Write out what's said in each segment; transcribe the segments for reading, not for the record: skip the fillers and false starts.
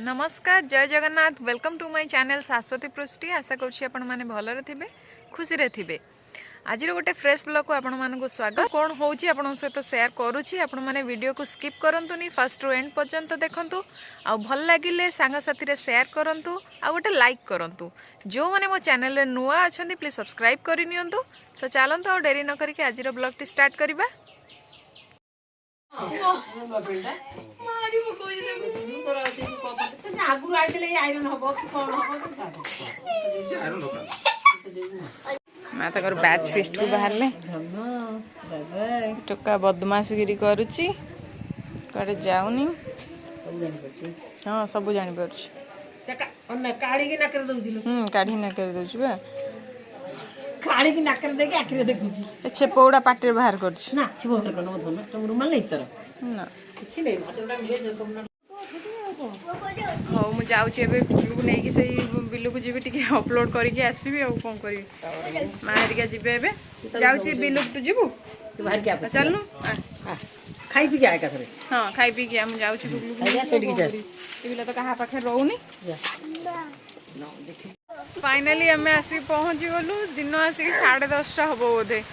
नमस्कार जय Jagannath welcome to my channel Shashwati पृष्टि आशा करें भलरे थे खुशी रे थे आज गोटे फ्रेश ब्लॉग को आपण स्वागत कौन हो सहित शेयर करुच्ची आपण मैंने वीडियो को स्किप करंतुनी फर्स्ट रु एंड पर्यंत देखंतु आ भल लगिले सांगसाथी रे शेयर करंतु आ गोटे लाइक करंतु जो मैंने मो चैनल रे नुआ अछंती प्लीज सब्सक्राइब करि नियंतु सो चलंतु आ डेरी न करिके आज ब्लॉग टी स्टार्ट करबा मैं तक बैच फिस्ट को बाहर ले टोका बदमाशगिरी करुच्ची कड़े जाऊनी हाँ सब जानी काढ़ी नाकर दउची बा काढ़ी की नाकर देके आखिरे देखुची छेपौड़ा पाटे बाहर करछि ना छेपौड़ा कनो धन तुम रुमाल नहीं तर ना किछि नहीं भातडा मिले जो कम हाँ मुझे जाऊँगी बिलू को लेकिन से बिलू को जी टे अपलोड करके आसबि आ कौन करी माँ हरिका जी जाऊँगी बिलू तू जीवु चलनु खाई पी जाए कथरे हाँ खाई पी के हम जाऊँगी बिलू तो कहा पाखे रोनी फाइनाली आम आसिक पहुँची गलु दिन आसिक 10:30 हम बोधे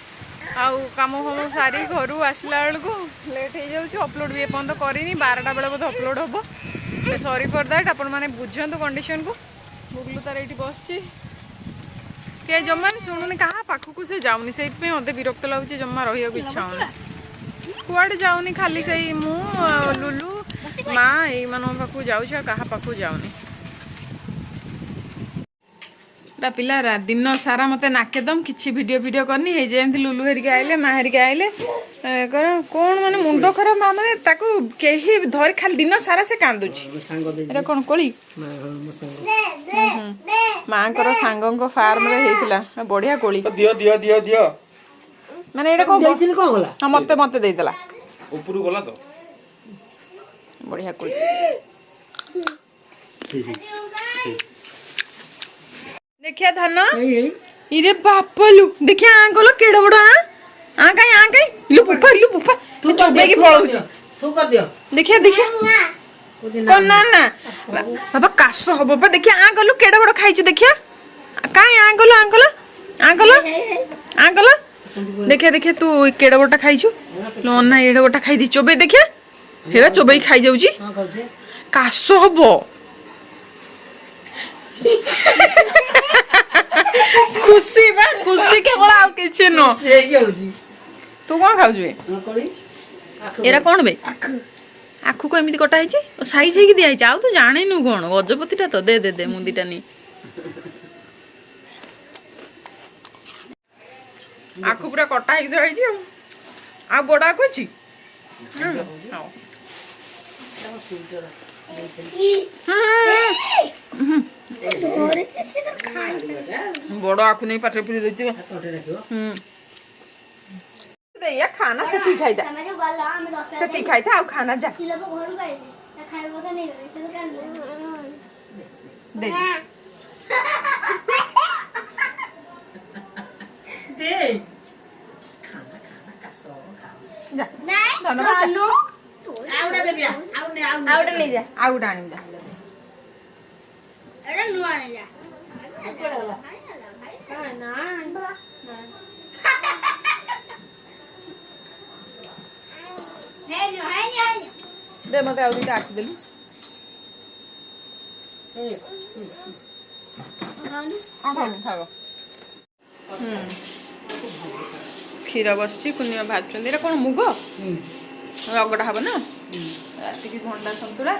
आउ कम फाम सारी घर आसला बेलू लेट हो जाऊँ अपलोड भी एपर्त करनी 12टा बेले बोधे अपलोड हम सॉरी फॉर दैट आपण माने बुझंतु कंडीशन को बुगलू तार ये बस के जमा शुणुनि कहा पाखक से जाऊनी से मत विरक्त लगुच जमा रही इच्छा होनी कुआडे जाऊनी खाली से मु लुलु माँ यही पाखक जाऊँ क्या पाखक जाऊनी पिला दिन सारा मत नाकेदम किसी वीडियो वीडियो करनी है जमी लुलु हेरिका आइले माँ हेरिका आइले कौन माने मुंड खराब माने ताकू केही धर खाली दिन सारा से कांदुची कौन कोली माँ को सांग फार्म रे हेतिला बढ़िया कोली दियो दियो दियो दियो माने एटा कौन देथिल कोन होला हां मते मते देइतला ऊपर गला तो बढ़िया कोली देखिया धन इरे बापलु देखिया आंगलो केड़ बड़ आ कहीं लु पुपा तू चोबे की पळौ तू कर दियो देखिया देखिया कोन ना बाबा कास हबो बा देखिया आंगलो केड़ बड़ खाइछु देखिया काई आंगलो देखिया देखिया तू केड़ बड़ खाइछु लोना एड़ बड़ खाइ दी चोबे देखिया हेरा चोबे खाइ जाउची हां कहजे कास हबो खुशी बा खुशी के बड़ा आ किछ न से के होजी तू कोन खाउ जुए कोली एरा कोन बे आखु को एमिति कटा हिची साइज हे कि दिया हिची आ तू जाने नु कोन गजपतिटा तो दे दे दे मुंदीटा नी आखु पूरा कटा ही दिया हिची आ बड़ा आखु छी हां बड़ आखु नहीं पाटे पुरी देती या खाना से ती खाई था आ खाना जा दे दे खाना खाना कसो खा जा नहीं आउडा देबिया आउट नहीं जा आउट आनी जा एड़ा नुआ नहीं जा कोड़ा होला ना है नहीं दे मते आउट आख देलु खाओ क्षीर बस कुनिया भाजुंट ये कौन मुग रगड़ा हम ना राति की भंडा सतुला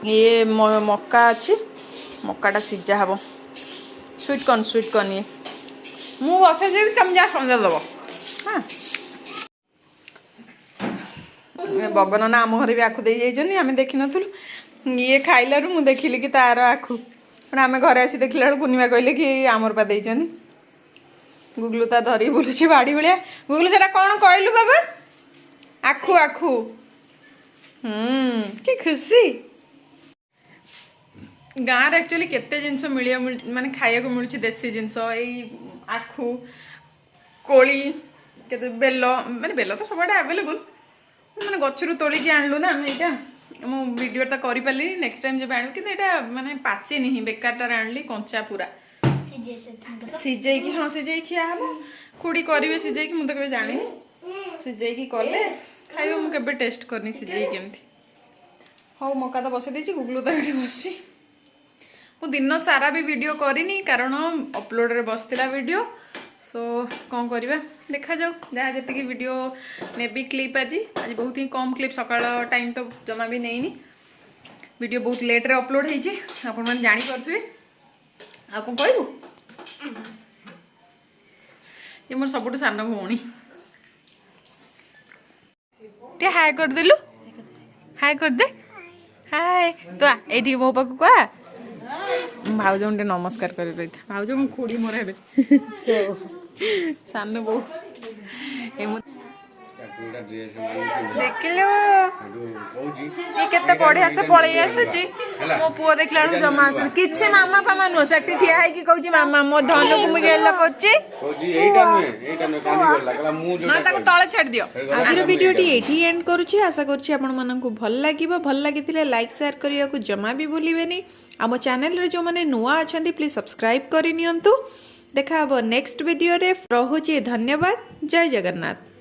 ये मक्का अच्छी मक्काटा सीझा हम स्वीट कॉर्न ये मु बस तुम जा समझा दब हाँ बबन ना आम घर भी आखु दे जाइए आम देखी नु ये खाइलु मु देखिली कि तार आखु आम घर आसी देखला बेलू कुनिमा कहले कि आमर पा देइछंदी गुगलू ता धरी बुलुची बाड़ी भलिया गुगलू सेटा कौन कहलु बाबा आखु आखु कि खुशी गाँव एक्चुअली केते जिनस मिलियो माने खाया को मिलुची देसी जिनस एई आखु कोली केते बेलो माने बेलो तो सबटा अवेलेबल माने गछरु तोली के आनलु ना हम एटा ମୁଁ ଭିଡ଼ିଓ ତ କରିପାରିଲିନି ନେକ୍ସଟ ଟାଇମ୍ ଯେବେ ଆଣିବି କିନ୍ତୁ ଏଇଟା ମାନେ ପାଚିନି ହିଁ ବେକାରଟାରେ ଆଣିଲି କଞ୍ଚା ପୁରା ସିଝେଇକି ହଁ ସିଝେଇକି ଖିଆ ହବ ଖୁଡ଼ି କରିବେ ସିଝେଇକି ମୁଁ ତ କେବେ ଜାଣିନି ସିଝେଇକି କଲେ ଖାଇବ ମୁଁ କେବେ ଟେଷ୍ଟ କରିନି ସିଝେଇକି କେମିତି ହଉ ମକା ତ ବସେଇ ଦେଇଛି ଗୁଗୁଲୁ ତ ଏଠି ବସିଛି ମୁଁ ଦିନ ସାରା ବି ଭିଡ଼ିଓ କରିନି କାରଣ ଅପଲୋଡ଼ରେ ବସିଥିଲା ଭିଡ଼ିଓ ସୋ କ'ଣ କରିବା ଦେଖାଯାଉ ଯାହା ଯେତିକି ଭିଡ଼ିଓ ନେବି କ୍ଲିପ୍ ଆଜି ବହୁତ ହିଁ କମ୍ କ୍ଲିପ୍ ସକାଳ ଟାଇମ୍ ତ ଜମା ବି ନେଇନି ଭିଡ଼ିଓ ବହୁତ ଲେଟ୍ରେ ଅପଲୋଡ଼ ହେଇଛି ଆପଣମାନେ ଜାଣିପାରୁଥିବେ ଆଉ କ'ଣ କହିବୁ ये मोर सबुठ सान भौणी टे हाय करदेलु हाय करदे हाय तो ये मो पाक आ भाउज टे नमस्कार कर रही था भाउज मो खुड़ी मोर हे सान बो देखिलो ये केते बढ़िया से पळै आसुची मो पुओ देखला जमा आसु किछि मामा फामा नो सेठी ठिया है कि कहूची मामा मो धन को मु गेला करची कहूची एटा नु कांदी बोलला कला मु जो ना ताको तळे छाड़ दियो आजिर वीडियो टी एठी एंड करूची आशा करूची आपण मानन को भल लागिबो भल लागितिले लाइक शेयर करिया को जमा भी भूलिबेनी आम चैनल रे जो माने नुवा अछंती प्लीज सब्सक्राइब करि नियंतु देखा हबो नेक्स्ट वीडियो रे रहूची धन्यवाद जय जगन्नाथ।